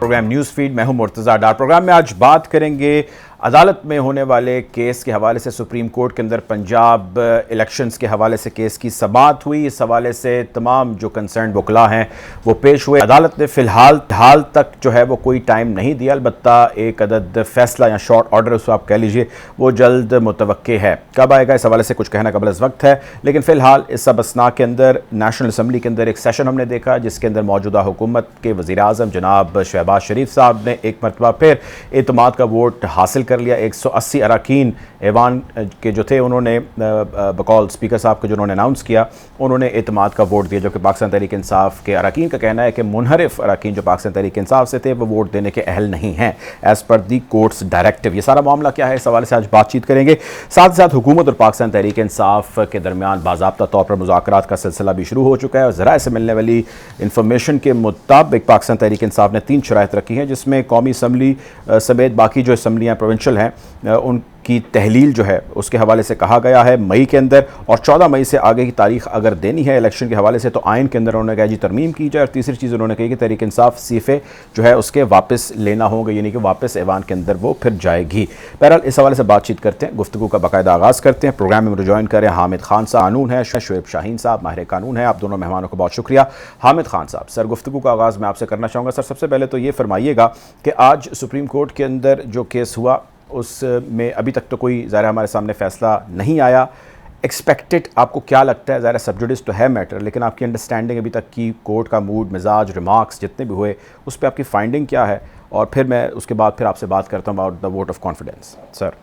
Programme news feed. मैं हूं मुर्तज़ा डार। Programme में आज बात करेंगे अदालत में होने वाले केस के हवाले से। सुप्रीम कोर्ट के अंदर पंजाब इलेक्शंस के हवाले से केस की समाअत हुई। इस हवाले से तमाम जो कंसर्न वकला हैं वो पेश हुए। अदालत ने फ़िलहाल हाल तक जो है वो कोई टाइम नहीं दिया, अलबत्ता एक अदद फैसला या शॉर्ट ऑर्डर उसको आप कह लीजिए वो जल्द मुतवक्के है। कब आएगा इस हवाले से कुछ कहना कबल अज़ वक्त है, लेकिन फ़िलहाल इस सब असना के अंदर नेशनल असम्बली के अंदर एक सेशन हमने देखा जिसके अंदर मौजूदा हुकूमत के वज़ीर आज़म जनाब शहबाज शरीफ साहब ने एक मरतबा फिर एतमाद का वोट हासिल कर लिया। 180 अरकान ऐवान के जो थे उन्होंने बकौल स्पीकर साहब को जो उन्होंने अनाउंस किया उन्होंने एतमाद का वोट दिया, जबकि पाकिस्तान तहरीक इंसाफ के अरकान का कहना है कि मुनहरिफ अरकान जो पाकिस्तान तहरीक इंसाफ से थे वो वोट देने के अहल नहीं हैं एज़ पर दी कोर्ट्स डायरेक्टिव। ये सारा मामला क्या है इस हवाले से आज बातचीत करेंगे। साथ ही साथ हुकूमत और पाकिस्तान तहरीक इंसाफ के दरमियान बाज़ाब्ता तौर पर मुज़ाकरात का सिलसिला भी शुरू हो चुका है और ज़राए से मिलने वाली इंफॉर्मेशन के मुताबिक पाकिस्तान तहरीक इंसाफ ने 3 शराइत रखी हैं, जिसमें कौमी असम्बली समेत बाकी जो असम्बलियाँ प्रोविंशल हैं उनकी तहलील जो है उसके हवाले से कहा गया है मई के अंदर, और 14 मई से आगे की तारीख अगर देनी है इलेक्शन के हवाले से तो आइन के अंदर उन्होंने कहा जी तरमीम की जाए। और तीसरी चीज़ उन्होंने कही कि तहरीक इंसाफ सीफ़े जो है उसके वापस लेना होगा, यानी कि वापस ऐवान के अंदर वो फिर जाएगी। बहरहाल इस हवाले से बातचीत करते हैं, गुफ्तगू का बाकायदा आगाज़ करते हैं। प्रोग्राम में मुझे ज्वाइन करें हामिद खान साहब कानून है, शुएब शाहीन साहब माहिर कानून है। आप दोनों मेहमानों को बहुत शुक्रिया। हामिद खान साहब, सर गुफ्तगू का आगाज़ मैं आपसे करना चाहूँगा। सर सबसे पहले तो ये फरमाइएगा कि आज सुप्रीम कोर्ट के अंदर जो केस हुआ उसमें अभी तक तो कोई ज़ाहिर हमारे सामने फ़ैसला नहीं आया। एक्सपेक्टेड आपको क्या लगता है, ज़ाहिर सब जुडिस तो है मैटर, लेकिन आपकी अंडरस्टैंडिंग अभी तक की कोर्ट का मूड मिजाज रिमार्क्स जितने भी हुए उस पर आपकी फ़ाइंडिंग क्या है, और फिर मैं उसके बाद फिर आपसे बात करता हूँ about the vote of confidence. Sir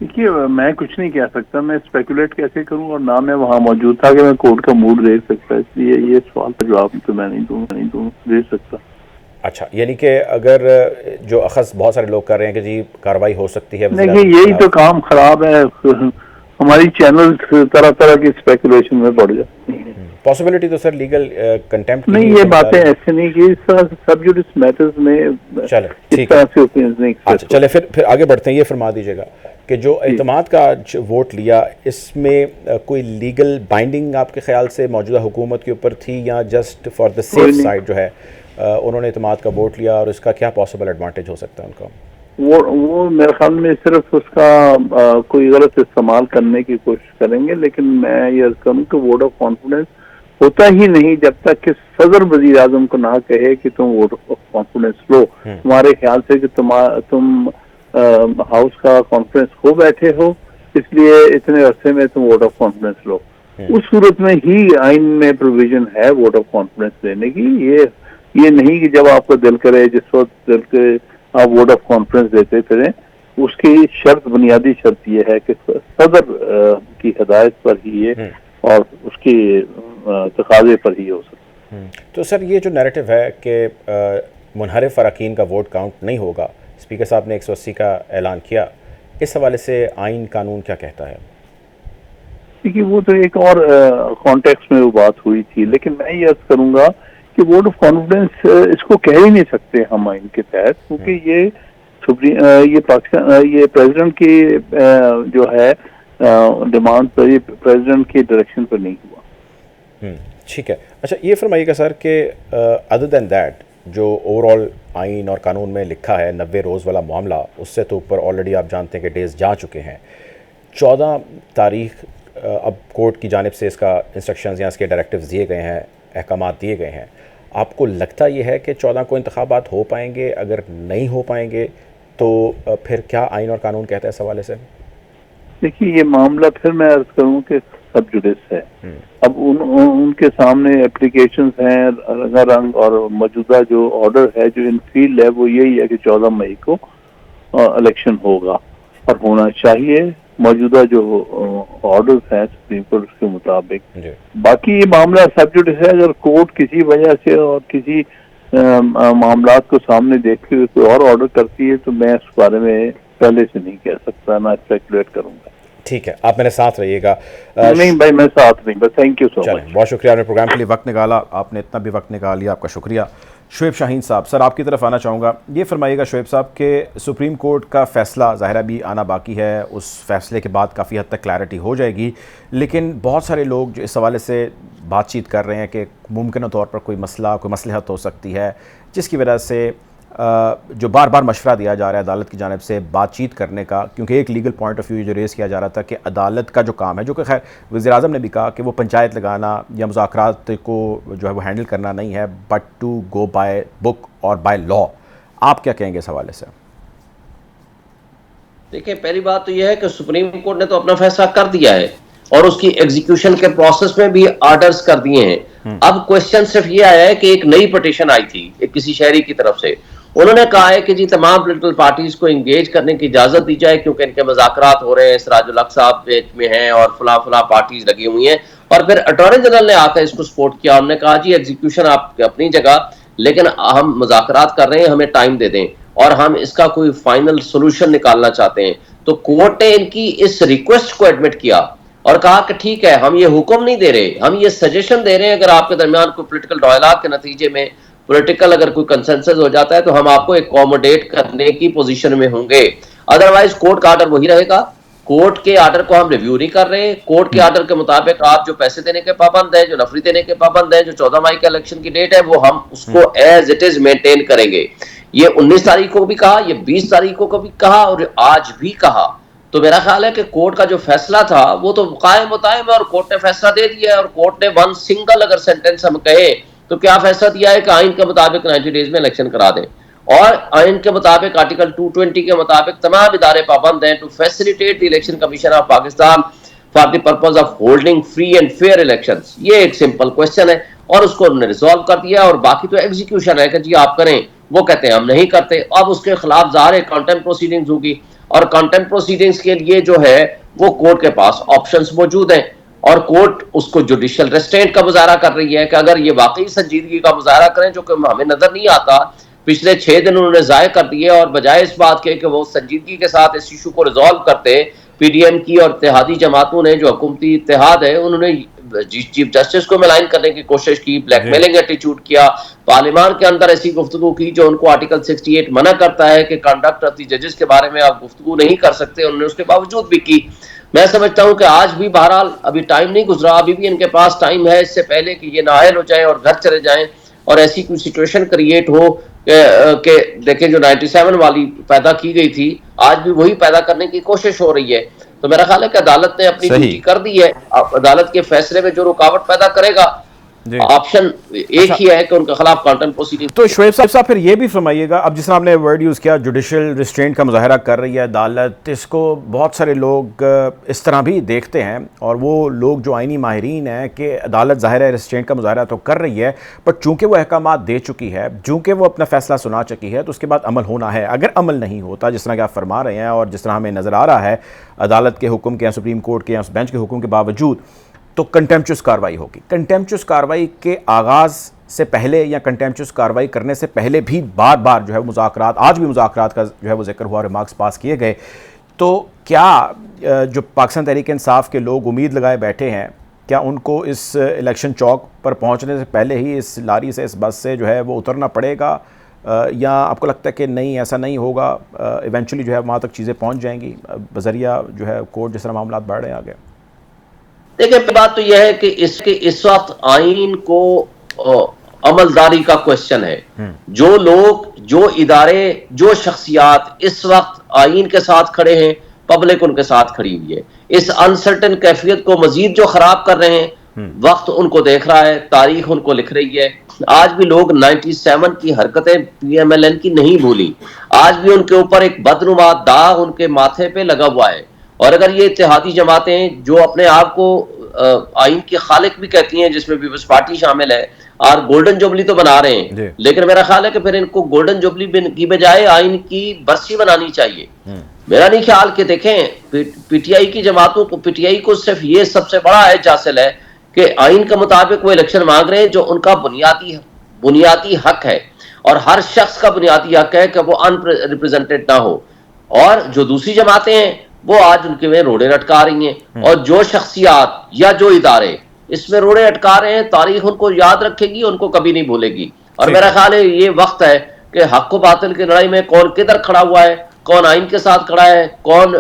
देखिए, मैं कुछ नहीं कह सकता, मैं स्पेकुलेट कैसे करूं, और ना मैं वहां मौजूद था कि मैं कोर्ट का मूड देख सकता, इसलिए ये सवाल का जवाब तो मैं नहीं दे सकता। अच्छा, यानी कि अगर जो अखज़ बहुत सारे लोग कर रहे हैं कि जी कार्रवाई हो सकती है, देखिए यही तो काम खराब है, हमारी चैनल तरह तरह की स्पेकुलेशन में बढ़ जाती है। पॉसिबिलिटी तो सर लीगल कंटेम्प्ट नहीं, ये बातें ऐसे नहीं कि सब जुडिस मैटर्स में चले ठीक है से ओपिनियंस नहीं। अच्छा चले फिर आगे बढ़ते हैं। ये फरमा दीजिएगा कि जो एतमाद का वोट लिया इसमें कोई लीगल बाइंडिंग आपके ख्याल से मौजूदा हुकूमत के ऊपर थी, या just for the safe side जो है उन्होंने एतमाद का वोट लिया, और इसका क्या पॉसिबल एडवांटेज हो सकता है उनका? वो मेरे ख्याल में सिर्फ उसका कोई गलत इस्तेमाल करने की कोशिश करेंगे, लेकिन मैं ये कहूँ कि वोट ऑफ कॉन्फिडेंस होता ही नहीं जब तक कि सदर वजीर आजम को ना कहे कि तुम वोट ऑफ कॉन्फिडेंस लो। हमारे ख्याल से कि तुम हाउस का कॉन्फ्रेंस खो बैठे हो, इसलिए इतने अरसे में तुम वोट ऑफ कॉन्फिडेंस लो। उस सूरत में ही आइन में प्रोविजन है वोट ऑफ कॉन्फिडेंस देने की। ये नहीं कि जब आपका दिल करे जिस वक्त दिल करे आप वोट ऑफ कॉन्फ्रेंस देते फिरें। उसकी शर्त, बुनियादी शर्त ये है कि सदर की हिदायत पर ही ये और उसकी तकाजे पर ही हो सकता। तो सर ये जो नैरेटिव है कि मुनहरिफ अरकान का वोट काउंट नहीं होगा, स्पीकर साहब ने 180 का ऐलान किया, इस हवाले से आइन कानून क्या कहता है? देखिए वो तो एक और कॉन्टेक्स्ट में वो बात हुई थी, लेकिन मैं ये अर्ज करूंगा कि वोट ऑफ कॉन्फिडेंस इसको कह ही नहीं सकते हम आइन के तहत, क्योंकि ये पाकिस्तान ये प्रेसिडेंट की जो है डिमांड पर, ये प्रेसिडेंट की डायरेक्शन पर नहीं हुआ। ठीक है। अच्छा ये फरमाइएगा सर कि अदर देन दैट जो ओवरऑल आइन और कानून में लिखा है 90 रोज़ वाला मामला, उससे तो ऊपर ऑलरेडी आप जानते हैं कि डेज जा चुके हैं। 14 तारीख अब कोर्ट की जानिब से इसका इंस्ट्रक्शंस या इसके डायरेक्टिव्स दिए गए हैं, अहकामात दिए गए हैं। आपको लगता ये है कि 14 को इंतखाबात हो पाएंगे? अगर नहीं हो पाएंगे तो फिर क्या आइन और कानून कहता है इस हवाले से? देखिए ये मामला फिर मैं अर्ज करूँ कि सब जुडिस है। अब उनके सामने एप्लीकेशंस हैं रंगारंग, और मौजूदा जो ऑर्डर है जो इन फील्ड है वो यही है कि 14 मई को इलेक्शन होगा और होना चाहिए। मौजूदा जो ऑर्डर्स हैं सुप्रीम कोर्ट के मुताबिक। बाकी ये मामला सब जुडिस है। अगर कोर्ट किसी वजह से और किसी मामला को सामने देखते हुए कोई और ऑर्डर करती है तो मैं इस बारे में पहले से नहीं कह सकता, ना स्पेकुलेट करूंगा। ठीक है, आप मेरे साथ रहिएगा। नहीं भाई मैं साथ नहीं, बस थैंक यू सो मच। बहुत शुक्रिया, आपने प्रोग्राम के लिए वक्त निकाला, आपने इतना भी वक्त निकाल लिया, आपका शुक्रिया। शुएब शाहीन साहब, सर आपकी तरफ आना चाहूँगा। ये फरमाइएगा शुएब साहब कि सुप्रीम कोर्ट का फ़ैसला ज़ाहिर भी आना बाकी है, उस फ़ैसले के बाद काफ़ी हद तक क्लैरिटी हो जाएगी, लेकिन बहुत सारे लोग जो इस हवाले से बातचीत कर रहे हैं कि मुमकिन तौर पर कोई मसला, कोई मसलहत हो सकती है, जिसकी वजह से जो बार बार मशवरा दिया जा रहा है अदालत की जानिब से बातचीत करने का, क्योंकि एक लीगल पॉइंट ऑफ व्यू जो रेज़ किया जा रहा था कि अदालत का जो काम है, जो कि खैर वज़ीर-ए-आज़म ने भी कहा कि वो पंचायत लगाना या मुज़ाकरात को जो है वो हैंडल करना नहीं है, but to go by book और बाय लॉ। आप क्या कहेंगे इस हवाले से? देखिए, पहली बात तो यह है कि सुप्रीम कोर्ट ने तो अपना फैसला कर दिया है और उसकी एग्जीक्यूशन के प्रोसेस में भी ऑर्डर्स कर दिए हैं। अब क्वेश्चन सिर्फ ये आया है कि एक नई पिटीशन आई थी एक किसी शहरी की तरफ से, उन्होंने कहा है कि जी तमाम पॉलिटिकल पार्टीज को एंगेज करने की इजाजत दी जाए क्योंकि इनके मुज़ाकरात हो रहे हैं, सिराजुल हक साहब में हैं और फला फला पार्टीज लगी हुई हैं। और फिर अटॉर्नी जनरल ने आकर इसको सपोर्ट किया, उन्होंने कहा जी एग्जीक्यूशन आप अपनी जगह, लेकिन हम मुज़ाकरात कर रहे हैं, हमें टाइम दे दें और हम इसका कोई फाइनल सोल्यूशन निकालना चाहते हैं। तो कोर्ट ने इनकी इस रिक्वेस्ट को एडमिट किया और कहा कि ठीक है, हम ये हुक्म नहीं दे रहे, हम ये सजेशन दे रहे हैं, अगर आपके दरमियान कोई पॉलिटिकल डायलॉग के नतीजे में पॉलिटिकल अगर कोई कंसेंसस हो जाता है तो हम आपको एकोमोडेट करने की पोजीशन में होंगे। अदरवाइज कोर्ट का ऑर्डर वही रहेगा। कोर्ट के ऑर्डर को हम रिव्यू नहीं कर रहे। कोर्ट के ऑर्डर के मुताबिक आप जो पैसे देने के पाबंद हैं, जो नफरी देने के पाबंद हैं, जो 14 मई के इलेक्शन की डेट है, वो हम उसको एज इट इज मेंटेन करेंगे। ये 19 तारीख को भी कहा, ये 20 तारीख को भी कहा और आज भी कहा। तो मेरा ख्याल है कि कोर्ट का जो फैसला था वो तो कायम मुतायम है और कोर्ट ने फैसला दे दिया है। और कोर्ट ने वन सिंगल अगर सेंटेंस हम कहे तो क्या फैसला दिया है कि आइन के मुताबिक 90 डेज में इलेक्शन करा दें और आइन के मुताबिक आर्टिकल 220 के मुताबिक तमाम इदारे पाबंद हैं to facilitate the election commission of Pakistan for the purpose of holding free and fair elections. ये एक सिंपल क्वेश्चन है और उसको उन्होंने रिजॉल्व कर दिया और बाकी तो एग्जीक्यूशन है कि जी आप करें। वो कहते हैं हम नहीं करते। अब उसके खिलाफ ज़ाहिर कंटेम्प्ट प्रोसीडिंग्स होगी और कंटेम्प्ट प्रोसीडिंग्स के लिए जो है वो कोर्ट के पास ऑप्शंस मौजूद हैं और कोर्ट उसको जुडिशियल रेस्ट्रेंट का मुजाहरा कर रही है कि अगर ये वाकई संजीदगी का मुजाहरा करें, जो कि हमें नजर नहीं आता। पिछले 6 दिन उन्होंने जाय कर दिए और बजाय इस बात के कि वो संजीदगी के साथ इस इशू को रिजॉल्व करते, पीडीएम की और इत्तेहादी जमातों ने जो हुकूमती इत्तेहाद है उन्होंने चीफ जस्टिस को मिलाइन करने की कोशिश की, ब्लैकमेलिंग एटीट्यूड किया, पार्लियामान के अंदर ऐसी गुफ्तगू की जो उनको आर्टिकल 68 मना करता है कि कंडक्ट ऑफ द जजेस के बारे में आप गुफ्तगू नहीं कर सकते, उन्होंने उसके बावजूद भी की। मैं समझता हूं कि आज भी बहरहाल अभी टाइम नहीं गुजरा, अभी भी इनके पास टाइम है इससे पहले कि ये नाअहल हो जाए और घर चले जाएं और ऐसी कोई सिचुएशन क्रिएट हो कि देखें जो 97 वाली पैदा की गई थी आज भी वही पैदा करने की कोशिश हो रही है। तो मेरा ख्याल है कि अदालत ने अपनी ड्यूटी कर दी है। अदालत के फैसले में जो रुकावट पैदा करेगा ऑप्शन एक ही है कि उनके खिलाफ कंटेम्प्ट प्रोसीडिंग। तो शोएब साहब फिर ये भी फरमाइएगा, अब जिस तरह आपने वर्ड यूज़ किया जुडिशियल रिस्ट्रेंट का मुजाहरा कर रही है अदालत, इसको बहुत सारे लोग इस तरह भी देखते हैं और वो लोग जो आइनी माहिरीन हैं कि अदालत ज़ाहिर है रिस्ट्रेंट का मुजाहरा तो कर रही है बट चूँकि वो अहकामात दे चुकी है, चूँकि वो अपना फैसला सुना चुकी है, तो उसके बाद अमल होना है। अगर अमल नहीं होता जिस तरह कि आप फरमा रहे हैं और जिस तरह हमें नज़र आ रहा है अदालत के हुक्म के या सुप्रीम कोर्ट के या उस बेंच के हुक्म के बावजूद, तो कंटेम्पचुअस कार्रवाई होगी। कंटेम्पचुअस कार्रवाई के आगाज़ से पहले या कंटेम्पचुअस कार्रवाई करने से पहले भी बार बार जो है मुज़ाकरात, आज भी मुज़ाकरात का जो है वो जिक्र हुआ, रिमार्क्स पास किए गए। तो क्या जो पाकिस्तान तहरीक इंसाफ के लोग उम्मीद लगाए बैठे हैं, क्या उनको इस इलेक्शन चौक पर पहुंचने से पहले ही इस लारी से, इस बस से जो है वो उतरना पड़ेगा, या आपको लगता है कि नहीं ऐसा नहीं होगा, इवेंचुअली जो है वहाँ तक चीज़ें पहुँच जाएंगी बजरिया जो है कोर्ट जिस तरह मामला बढ़ रहे हैं आगे? देखिए, बात तो यह है कि इस वक्त आइन को अमलदारी का क्वेश्चन है। जो लोग, जो इदारे, जो शख्सियात इस वक्त आइन के साथ खड़े हैं, पब्लिक उनके साथ खड़ी हुई है। इस अनसर्टन कैफियत को मजीद जो खराब कर रहे हैं, वक्त उनको देख रहा है, तारीख उनको लिख रही है। आज भी लोग 97 की हरकतें पीएमएलएन की नहीं भूली, आज भी उनके ऊपर एक बदनुमा दाग उनके माथे पे लगा हुआ है। और अगर ये इत्तेहादी जमातें जो अपने आप को आइन की खालिक भी कहती हैं, जिसमें पीपल्स पार्टी शामिल है, और गोल्डन जुबली तो बना रहे हैं, लेकिन मेरा ख्याल है कि फिर इनको गोल्डन जुबली की बजाय आइन की बरसी बनानी चाहिए। मेरा नहीं ख्याल कि देखें पीटीआई की जमातों को, पीटीआई को सिर्फ ये सबसे बड़ा एज हासिल है कि आइन के मुताबिक वो इलेक्शन मांग रहे हैं जो उनका बुनियादी हक है और हर शख्स का बुनियादी हक है कि वो अनरिप्रेजेंटेड ना हो। और जो दूसरी जमातें हैं वो आज उनके में रोड़े अटका रही हैं और जो शख्सियात या जो इदारे इसमें रोड़े अटका रहे हैं, तारीख उनको याद रखेगी, उनको कभी नहीं भूलेगी। और मेरा ख्याल है ये वक्त है कि हक व बातिल की लड़ाई में कौन किधर खड़ा हुआ है, कौन आइन के साथ खड़ा है, कौन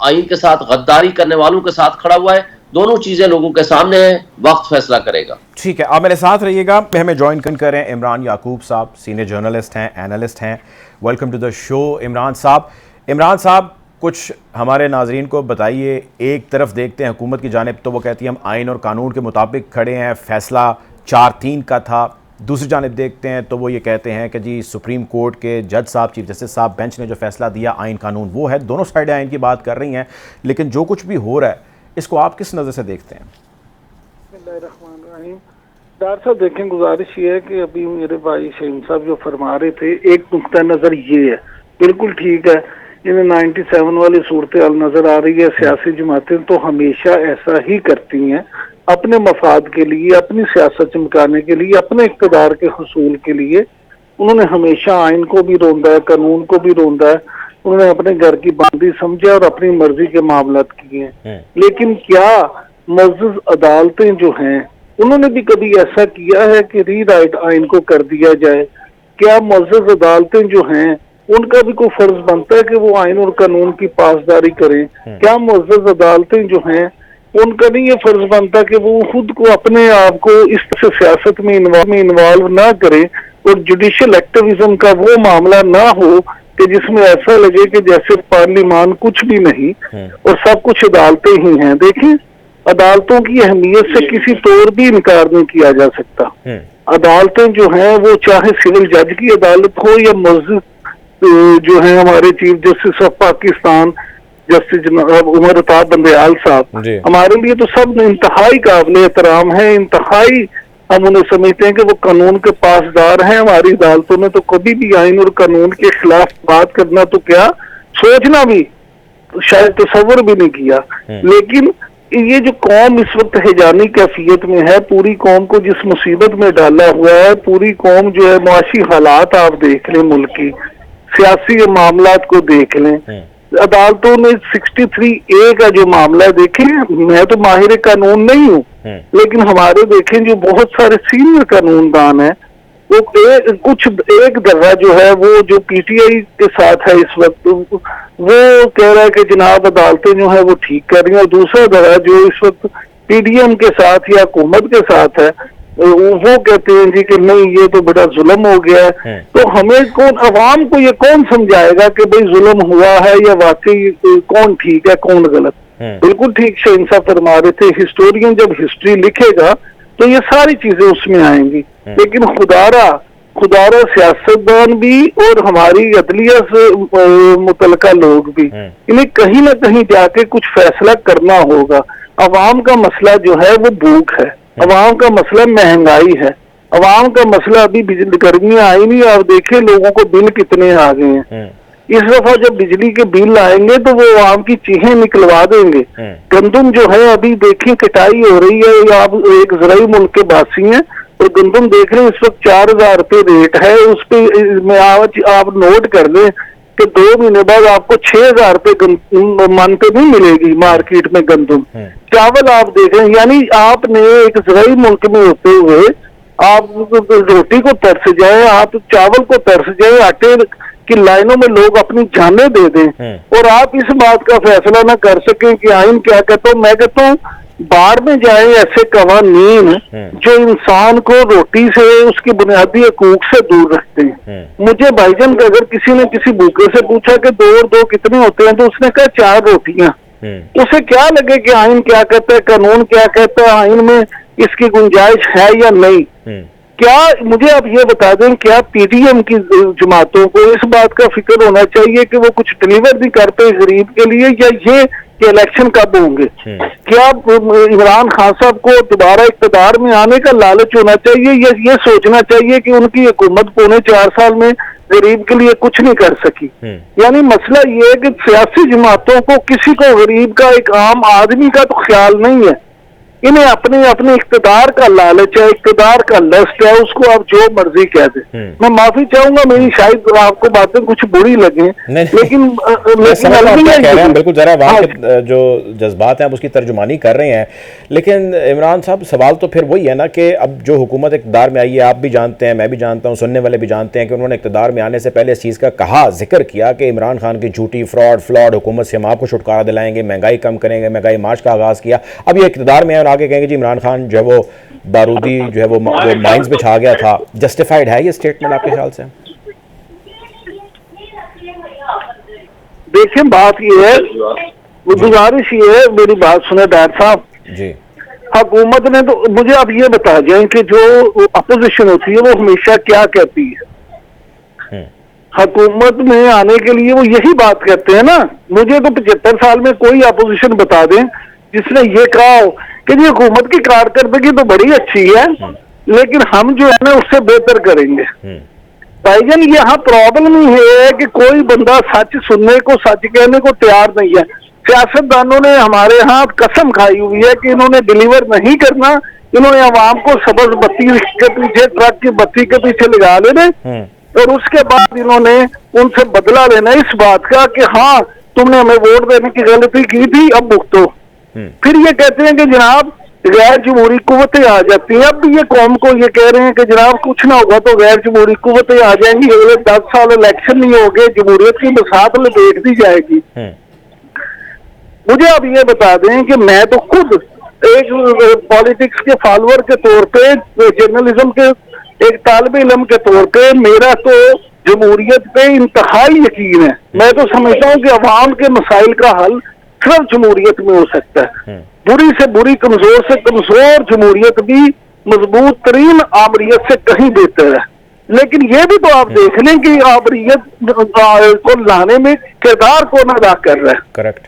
आइन के साथ गद्दारी करने वालों के साथ खड़ा हुआ है, दोनों चीजें लोगों के सामने हैं, वक्त फैसला करेगा। ठीक है, आप मेरे साथ रहिएगा। हमें ज्वाइन कर रहे हैं इमरान याकूब साहब, सीनियर जर्नलिस्ट हैं, एनालिस्ट हैं। Welcome to the show Imran sahab. Imran साहब, कुछ हमारे नाजरीन को बताइए। एक तरफ देखते हैं हुकूमत की जानिब तो वो कहती है हम आइन और कानून के मुताबिक खड़े हैं, फैसला 4-3 का था। दूसरी जानिब देखते हैं तो वो ये कहते हैं कि जी सुप्रीम कोर्ट के जज साहब, चीफ जस्टिस साहब, बेंच ने जो फैसला दिया आइन कानून वो है। दोनों साइडें आइन की बात कर रही हैं, लेकिन जो कुछ भी हो रहा है इसको आप किस नज़र से देखते हैं? डॉक्टर साहब देखें, गुजारिश ये है कि अभी मेरे भाई शहीन साहब जो फरमा रहे थे, एक नुक्ता नज़र ये है, बिल्कुल ठीक है, इन्हें 97 वाली सूरत हाल नजर आ रही है। सियासी जमातें तो हमेशा ऐसा ही करती हैं, अपने मफाद के लिए, अपनी सियासत चमकाने के लिए, अपने इक़्तिदार के हुसूल के लिए उन्होंने हमेशा आइन को भी रोंदा है, कानून को भी रोंदा है। उन्होंने अपने घर की बंदी समझा और अपनी मर्जी के मामलात किए हैं। लेकिन क्या मुअज़्ज़ज़ अदालतें जो हैं उन्होंने भी कभी ऐसा किया है कि रीराइट आइन को कर दिया जाए? क्या मुअज़्ज़ज़ अदालतें जो हैं उनका भी कोई फर्ज बनता है कि वो आइन और कानून की पासदारी करें? क्या मुअज़्ज़ज़ अदालतें जो हैं उनका नहीं ये फर्ज बनता कि वो खुद को, अपने आप को इस तरह से सियासत में इन्वॉल्व ना करें और जुडिशियल एक्टिविज्म का वो मामला ना हो कि जिसमें ऐसा लगे कि जैसे पार्लियामान कुछ भी नहीं और सब कुछ अदालतें ही हैं। देखिए, अदालतों की अहमियत से किसी तौर भी इनकार नहीं किया जा सकता। अदालतें जो हैं वो चाहे सिविल जज की अदालत हो या मस्जिद जो है हमारे chief justice of Pakistan justice जनाब उमर अताब बंदयाल साहब, हमारे लिए तो सब इंतहाई काबिल एहतराम है, इंतहाई हम उन्हें समझते हैं कि वो कानून के पासदार हैं। हमारी अदालतों ने तो कभी भी आइन और कानून के खिलाफ बात करना तो क्या सोचना भी शायद तसव्वुर भी नहीं किया। लेकिन ये जो कौम इस वक्त हिजानी कैफियत में है, पूरी कौम को जिस मुसीबत में डाला हुआ है, पूरी कौम जो है, मुआशी हालात आप देख लें, मुल्क की सियासी मामलात को देख लें, अदालतों ने 63A का जो मामला है, देखें, मैं तो माहिर कानून नहीं हूँ, लेकिन हमारे देखें जो बहुत सारे सीनियर कानूनदान हैं, वो एक दर्रा जो है वो जो PTI के साथ है इस वक्त, वो कह रहा है कि जनाब अदालतें जो है वो ठीक कर रही हैं, और दूसरा दर्रा जो इस वक्त PDM के साथ या हुकूमत के साथ है वो कहते हैं जी कि नहीं ये तो बड़ा जुल्म हो गया है। तो हमें कौन, अवाम को ये कौन समझाएगा कि भाई जुल्म हुआ है या वाकई कौन ठीक है कौन गलत? बिल्कुल ठीक शहीन साहब फरमा रहे थे, हिस्टोरियन जब हिस्ट्री लिखेगा तो ये सारी चीजें उसमें आएंगी। लेकिन खुदारा सियासतदान भी और हमारी अदलिया से मुतलका लोग भी, इन्हें कहीं ना कहीं जाके कुछ फैसला करना होगा। अवाम का मसला जो है वो भूख है, अवाम का मसला महंगाई है, अवाम का मसला अभी बिजली, गर्मियां आई नहीं, आप देखें लोगों को बिल कितने आ गए हैं। इस दफा जब बिजली के बिल आएंगे तो वो आवाम की चीखें निकलवा देंगे। गंदम जो है अभी देखें कटाई हो रही है, आप एक ज़राई मुल्क के बासी हैं और गंदम देख रहे हैं इस वक्त 4000 रुपये रेट है। उस पे में आप नोट कर लें कि 2 महीने बाद आपको 6000 रुपये मन पे नहीं मिलेगी मार्केट में गंदम। चावल आप देख रहे हैं, यानी आपने एक ज़राई मुल्क में होते हुए आप रोटी को तरस जाए, आप चावल को तरस जाए, आटे की लाइनों में लोग अपनी जानें दे दें और आप इस बात का फैसला ना कर सकें कि आइन क्या कहता हूँ। मैं कहता हूँ बाहर में जाए ऐसे कवानीन जो इंसान को रोटी से, उसकी बुनियादी हकूक से दूर रखते हैं। मुझे भाईजान का अगर किसी ने किसी भूखे से पूछा कि 2 और 2 कितने होते हैं तो उसने कहा 4 रोटियां। उसे क्या लगे कि आइन क्या कहता है, कानून क्या कहता है, आइन में इसकी गुंजाइश है या नहीं? क्या मुझे आप ये बता दें, क्या PDM की जमातों को इस बात का फिक्र होना चाहिए कि वो कुछ डिलीवर भी करते हैं गरीब के लिए, या ये कि इलेक्शन कब होंगे? क्या इमरान खान साहब को दोबारा इक़्तिदार में आने का लालच होना चाहिए, या ये सोचना चाहिए कि उनकी हुकूमत पौने 4 साल में गरीब के लिए कुछ नहीं कर सकी? यानी मसला ये है कि सियासी जमातों को, किसी को गरीब का, एक आम आदमी का तो ख्याल नहीं है। इन्हें अपने अपने इख्तिदार का लालच है, इख्तिदार का लस्ट है, उसको आप जो मर्जी कह दें। मैं माफी चाहूंगा, मेरी शायद आपको बातें कुछ बुरी लगे, लेकिन बिल्कुल जरा वहाँ के जो जज्बात हैं आप उसकी तर्जुमानी कर रहे हैं, लेकिन इमरान साहब सवाल तो फिर वही है ना कि अब जो हुकूमत इक़्तिदार में आई है, आप भी जानते हैं, मैं भी जानता हूँ, सुनने वाले भी जानते हैं कि उन्होंने इक़्तिदार में आने से पहले इस चीज़ का कहा, जिक्र किया कि इमरान खान की झूठी फ्लॉड हुकूमत से हम आपको छुटकारा दिलाएंगे, महंगाई कम करेंगे, महंगाई मार्च का आगाज़ किया। अब ये इक़्तिदार में है और आगे कहेंगे जी इमरान खान जो है वो बारूदी जो है वो माइंस पे छा गया था। जस्टिफाइड है ये स्टेटमेंट आपके ख्याल से? देखिए बात ये है, गुजारिश ये है, मेरी बात सुने डॉक्टर साहब जी। हुकूमत ने तो मुझे आप ये बता दें कि जो अपोजिशन होती है वो हमेशा क्या कहती है? हुकूमत में आने के लिए वो यही बात कहते हैं ना। मुझे तो 75 साल में कोई अपोजिशन बता दें जिसने ये कहा हो कि जी हुकूमत की कारकर्दगी तो बड़ी अच्छी है, लेकिन हम जो है ना उससे बेहतर करेंगे। भाईजान यहाँ प्रॉब्लम ही है कि कोई बंदा सच सुनने को, सच कहने को तैयार नहीं है। सियासतदानों ने हमारे यहाँ कसम खाई हुई है कि इन्होंने डिलीवर नहीं करना, इन्होंने अवाम को सब्ज बत्ती के पीछे, ट्रक की बत्ती के पीछे लगा लेने और उसके बाद इन्होंने उनसे बदला लेना इस बात का कि हाँ तुमने हमें वोट देने की गलती की थी, अब भुगतो। फिर ये कहते हैं कि जनाब गैर जमहूरी कुव्वतें आ जाती हैं। अब भी ये कौम को ये कह रहे हैं कि जनाब कुछ ना होगा तो गैर जमहूरी कुव्वतें आ जाएंगी, अगले 10 साल इलेक्शन नहीं होंगे, जमहूरियत की बसात लपेट दी जाएगी। मुझे आप ये बता दें कि मैं तो खुद एक पॉलिटिक्स के फॉलोअर के तौर पे, जर्नलिज्म के एक तालिब इल्म के तौर पे, मेरा तो जमहूरियत पे इंतहाई यकीन है। मैं तो समझता हूँ कि अवाम के मसाइल का हल सिर्फ जमहूरियत में हो सकता है। बुरी से बुरी, कमजोर से कमजोर जमहूरियत भी मजबूत तरीन आमरीयत से कहीं बेहतर है। लेकिन ये भी तो आप देख लें कि आमरीयत को लाने में किरदार कौन अदा कर रहा है। करेक्ट,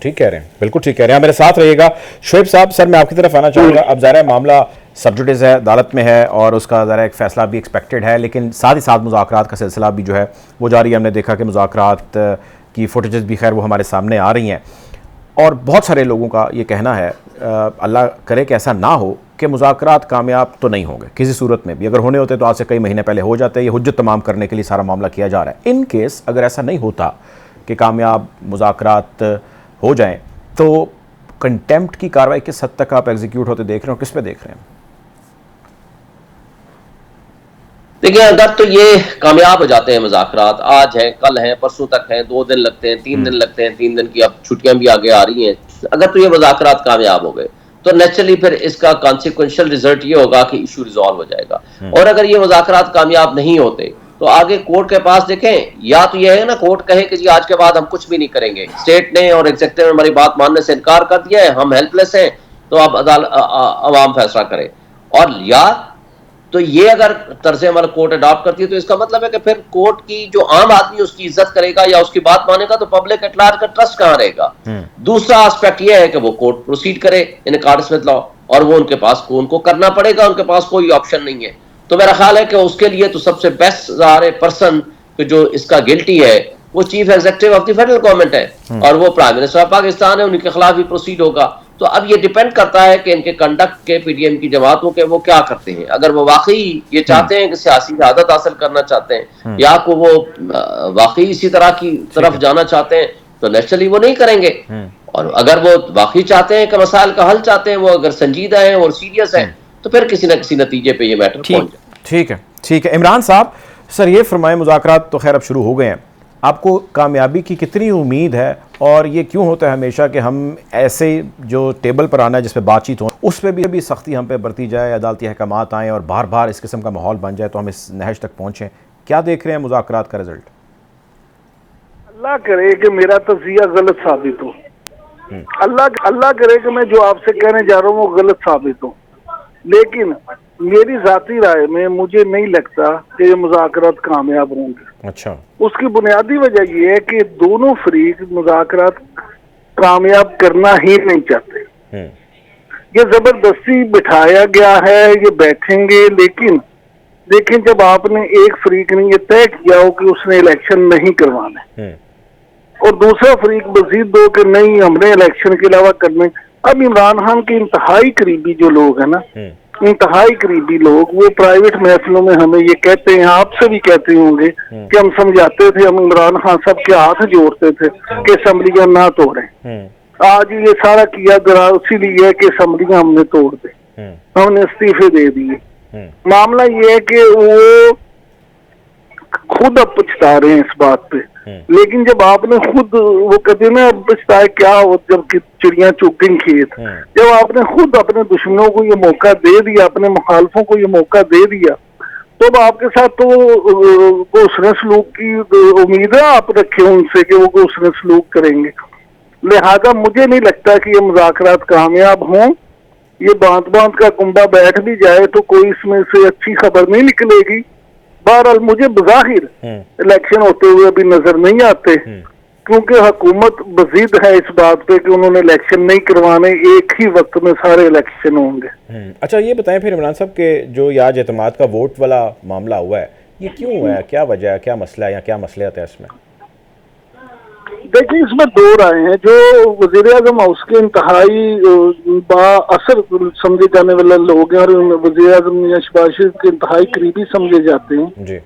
ठीक कह रहे हैं, बिल्कुल ठीक कह रहे हैं। मेरे साथ रहिएगा शुएब साहब। सर मैं आपकी तरफ आना चाहूँगा। अब ज़ाहिर है मामला सब्जुडिस है, अदालत में है और उसका ज़रा एक फ़ैसला भी एक्सपेक्टेड है, लेकिन साथ ही साथ मुज़ाकरात का सिलसिला भी जो है वो जारी है। हमने देखा कि मुज़ाकरात की फुटेजेस भी खैर वो हमारे सामने आ रही हैं और बहुत सारे लोगों का ये कहना है, अल्लाह करे कि ऐसा ना हो, कि मुज़ाकरात कामयाब तो नहीं होंगे किसी सूरत में भी। अगर होने होते तो आज से कई महीने पहले हो जाते। ये हुज्जत तमाम करने के लिए सारा मामला किया जा रहा है। इन केस अगर ऐसा नहीं होता कि कामयाब मुज़ाकरात हो जाएं, तो कंटेम्प्ट की कार्रवाई किस हद तक आप एग्जीक्यूट होते देख रहे हो, किस पे देख रहे हैं? देखिए अगर तो ये कामयाब हो जाते हैं मुज़ाकरात, आज है, कल है, परसों तक है, 2 दिन लगते हैं, 3 दिन लगते हैं, 3 दिन की अब छुट्टियां भी आगे आ रही हैं। अगर तो ये मुज़ाकरात कामयाब हो गए तो नेचुरली फिर इसका कॉन्सिक्वेंशियल रिजल्ट ये होगा कि इशू रिजॉल्व हो जाएगा। और अगर ये मुज़ाकरात कामयाब नहीं होते तो आगे कोर्ट के पास देखें, या तो ये है ना कोर्ट कहे कि जी आज के बाद हम कुछ भी नहीं करेंगे, स्टेट ने और एग्जीक्यूटिव ने हमारी बात मानने से इनकार कर दिया है, हम हेल्पलेस हैं, तो अब अवाम फैसला करे। और या तो ये अगर तर्ज अमल कोर्ट अडॉप्ट करती है तो इसका मतलब है कि फिर कोर्ट की जो आम आदमी उसकी इज्जत करेगा या उसकी बात मानेगा तो पब्लिक एट लार्ज का ट्रस्ट कहां रहेगा। दूसरा एस्पेक्ट ये है कि वो कोर्ट प्रोसीड करे इन अकॉर्डेंस विद लॉ और वो उनको करना पड़ेगा, उनके पास कोई ऑप्शन नहीं है। तो मेरा ख्याल है कि उसके लिए तो सबसे बेस्ट पर्सन जो इसका गिल्टी है वो chief executive of the federal government है और वो प्राइम मिनिस्टर ऑफ पाकिस्तान है, उनके खिलाफ भी प्रोसीड होगा। तो अब ये डिपेंड करता है कि इनके कंडक्ट के, पीडीएम की जमातों के, वो क्या करते हैं। अगर वो वाकई ये चाहते हैं कि सियासी शहादत हासिल करना चाहते हैं या को वो वाकई इसी तरह की तरफ जाना चाहते हैं तो नेचुरली वो नहीं करेंगे। और अगर वो वाकई चाहते हैं कि मसाइल का हल चाहते हैं, वो अगर संजीदा है और सीरियस है तो फिर किसी न किसी नतीजे पे ये मैटर पहुंच जाए। ठीक है। इमरान साहब, सर ये फरमाएं, मुज़ाकरात तो खैर अब शुरू हो गए हैं, आपको कामयाबी की कितनी उम्मीद है और ये क्यों होता है हमेशा कि हम ऐसे जो टेबल पर आना है जिस पे बातचीत हो उस पर भी सख्ती हम पे बरती जाए, अदालती अहकामात आएँ और बार बार इस किस्म का माहौल बन जाए तो हम इस नहज तक पहुँचें? क्या देख रहे हैं मुज़ाकरात का रिजल्ट? अल्लाह करे कि मेरा तज़किया गलत साबित हो, अल्लाह करे कि मैं जो आपसे कहने जा रहा हूँ वो गलत साबित हो। लेकिन मेरी जाती राय में मुझे नहीं लगता कि ये मुज़ाकरात कामयाब होंगे। अच्छा। उसकी बुनियादी वजह ये है कि दोनों फरीक मुज़ाकरात कामयाब करना ही नहीं चाहते। ये जबरदस्ती बिठाया गया है, ये बैठेंगे। लेकिन देखें, जब आपने एक फरीक ने ये तय किया हो कि उसने इलेक्शन नहीं करवाने और दूसरा फरीक मजीद दो कि नहीं हमने इलेक्शन के अलावा करने, अब इमरान खान के इंतहाई करीबी जो लोग हैं ना, इंतहाई करीबी लोग, वो प्राइवेट महफिलों में हमें ये कहते हैं, आपसे भी कहते होंगे कि हम समझाते थे, हम इमरान खान साहब के हाथ जोड़ते थे कि असम्बलियां ना तोड़ें। आज ये सारा किया जरा इसीलिए कि असम्बलियां हमने तोड़ दी, हमने इस्तीफे दे दिए। मामला ये है कि वो खुद अब पछता रहे हैं इस बात पे, लेकिन जब आपने खुद, वो कहते हैं ना, पछताए क्या हो जब चिड़िया चुगें खेत, जब आपने खुद अपने दुश्मनों को ये मौका दे दिया, अपने मुखालफों को ये मौका दे दिया, तो अब आपके साथ तो उसने सलूक की उम्मीद है आप रखे उनसे कि वो उसने सलूक करेंगे। लिहाजा मुझे नहीं लगता कि ये मुज़ाकरात कामयाब हों। ये बांध बांध का कुंबा बैठ भी जाए तो कोई इसमें से अच्छी खबर नहीं निकलेगी। बहरहाल मुझे बज़ाहिर इलेक्शन होते हुए अभी नजर नहीं आते, क्योंकि हुकूमत बजीद है इस बात पे कि उन्होंने इलेक्शन नहीं करवाने, एक ही वक्त में सारे इलेक्शन होंगे। अच्छा ये बताएं फिर इमरान साहब के जो ये आज एतमाद का वोट वाला मामला हुआ है, ये क्यों हुआ है, क्या वजह है, क्या मसला है या क्या मसलियत है इसमें? देखिए, इसमें दो राय हैं। जो वजीर आजम हाउस के इंतहाई बाअसर समझे जाने वाले लोग हैं और वजीर आजम मियां शहबाज शरीफ के इंतहाई करीबी समझे जाते हैं जी।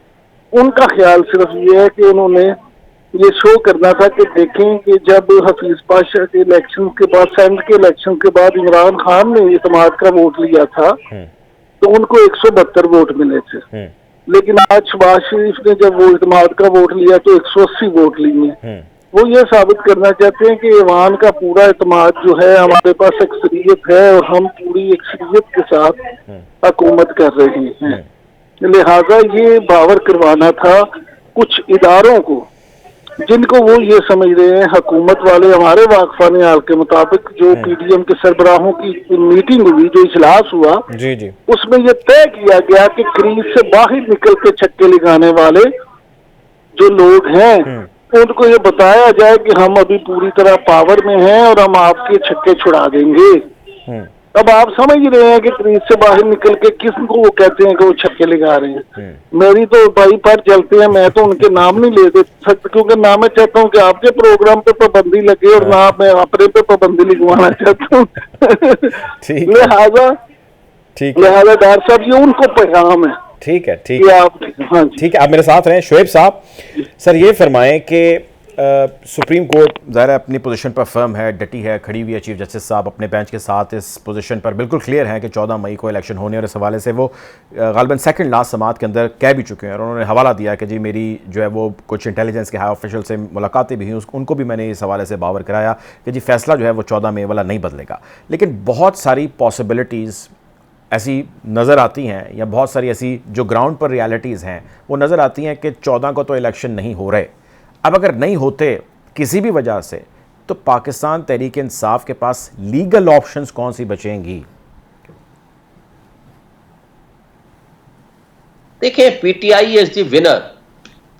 उनका ख्याल सिर्फ ये है कि उन्होंने ये शो करना था कि देखें कि जब हफीज पाशा के इलेक्शन के बाद, सेनेट के इलेक्शन के बाद इमरान खान ने इत्मीनाद का वोट लिया था तो उनको 172 वोट मिले थे, लेकिन आज शहबाज शरीफ ने जब वो इत्मीनाद का वोट लिया तो 180 वोट लिए। वो ये साबित करना चाहते हैं कि ईवान का पूरा इत्मीनाद जो है, हमारे पास अक्सरियत है और हम पूरी अक्सरियत के साथ हुकूमत कर रहे हैं। लिहाजा ये बावर करवाना था कुछ इदारों को जिनको वो ये समझ रहे हैं हुकूमत वाले। हमारे वाकफाने हाल के मुताबिक जो पीडीएम के सरबराहों की मीटिंग हुई, जो इजलास हुआ, जी जी, उसमें ये तय किया गया कि क्रीज से बाहर निकल के छक्के लगाने वाले जो लोग हैं उनको ये बताया जाए कि हम अभी पूरी तरह पावर में हैं और हम आपके छक्के छुड़ा देंगे। अब आप समझ रहे हैं कि क्रीज से बाहर निकल के किसको वो कहते हैं कि वो छक्के लगा रहे हैं। मेरी तो भाई पर चलते हैं, मैं तो उनके नाम नहीं ले दे सकता, क्योंकि ना मैं चाहता हूँ कि आपके प्रोग्राम पे पाबंदी लगे और ना मैं अपने पे पाबंदी लगवाना चाहता हूँ। लिहाजा डॉक्टर साहब ये उनको पैगाम है। ठीक है, ठीक है, हाँ ठीक है, आप मेरे साथ रहें। शुएब साहब, सर ये फरमाएं कि सुप्रीम कोर्ट ज़ाहिर अपनी पोजीशन पर फर्म है, डटी है, खड़ी हुई है। चीफ जस्टिस साहब अपने बेंच के साथ इस पोजीशन पर बिल्कुल क्लियर है कि 14 मई को इलेक्शन होने और इस हवाले से वो गालिबन सेकंड लास्ट समात के अंदर कह भी चुके हैं और उन्होंने हवाला दिया कि जी मेरी जो है वो कुछ इंटेलिजेंस के हाई ऑफिशियल से मुलाकातें भी हुई, उनको भी मैंने इस हवाले से बावर कराया कि जी फैसला जो है वो 14 मई वाला नहीं बदलेगा। लेकिन बहुत सारी पॉसिबिलिटीज़ ऐसी नज़र आती हैं या बहुत सारी ऐसी जो ग्राउंड पर रियलिटीज़ हैं वो नज़र आती हैं कि 14 को तो इलेक्शन नहीं हो रहे। अब अगर नहीं होते किसी भी वजह से तो पाकिस्तान तहरीक इंसाफ के पास लीगल ऑप्शंस कौन सी बचेंगी? देखिए, PTI is the winner.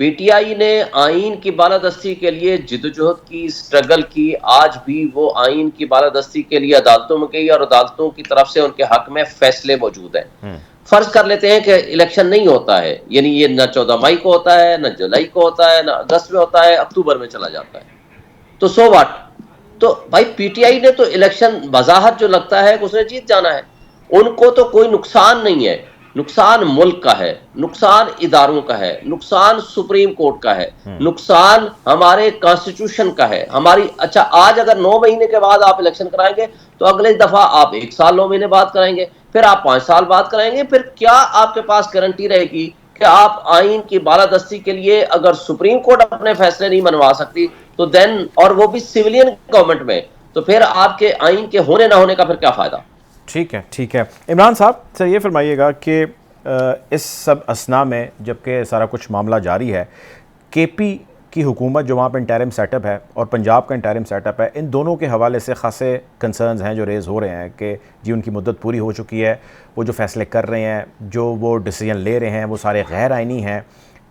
PTI ने आइन की बालादस्ती के लिए जिद्दोजहद की, स्ट्रगल की। आज भी वो आइन की बालादस्ती के लिए अदालतों में गई और अदालतों की तरफ से उनके हक में फैसले मौजूद हैं। फर्ज कर लेते हैं कि इलेक्शन नहीं होता है, यानी ये न 14 मई को होता है, न जुलाई को होता है, न अगस्त में होता है, अक्टूबर में चला जाता है, तो सो व्हाट। तो भाई पीटीआई ने तो इलेक्शन वजाहत जो लगता है उसने जीत जाना है, उनको तो कोई नुकसान नहीं है। नुकसान मुल्क का है, नुकसान इदारों का है, नुकसान सुप्रीम कोर्ट का है, नुकसान हमारे कॉन्स्टिट्यूशन का है, हमारी। अच्छा, आज अगर 9 महीने के बाद आप इलेक्शन कराएंगे तो अगले दफा आप 1 साल 9 महीने बाद कराएंगे, फिर आप 5 साल बाद कराएंगे। फिर क्या आपके पास गारंटी रहेगी कि आप आइन की बालादस्ती के लिए, अगर सुप्रीम कोर्ट अपने फैसले नहीं मनवा सकती तो देन, और वो भी सिविलियन गवर्नमेंट में, तो फिर आपके आइन के होने ना होने का फिर क्या फायदा? ठीक है, ठीक है। इमरान साहब सर ये फरमाइएगा कि इस सब असना में जबकि सारा कुछ मामला जारी है, केपी की हुकूमत जो वहाँ पर इंटरिम सेटअप है और पंजाब का इंटरिम सेटअप है, इन दोनों के हवाले से खासे कंसर्न्स हैं जो रेज़ हो रहे हैं कि जी उनकी मुद्दत पूरी हो चुकी है, वो जो फ़ैसले कर रहे हैं, जो वो डिसीजन ले रहे हैं वो सारे गैर आइनी हैं।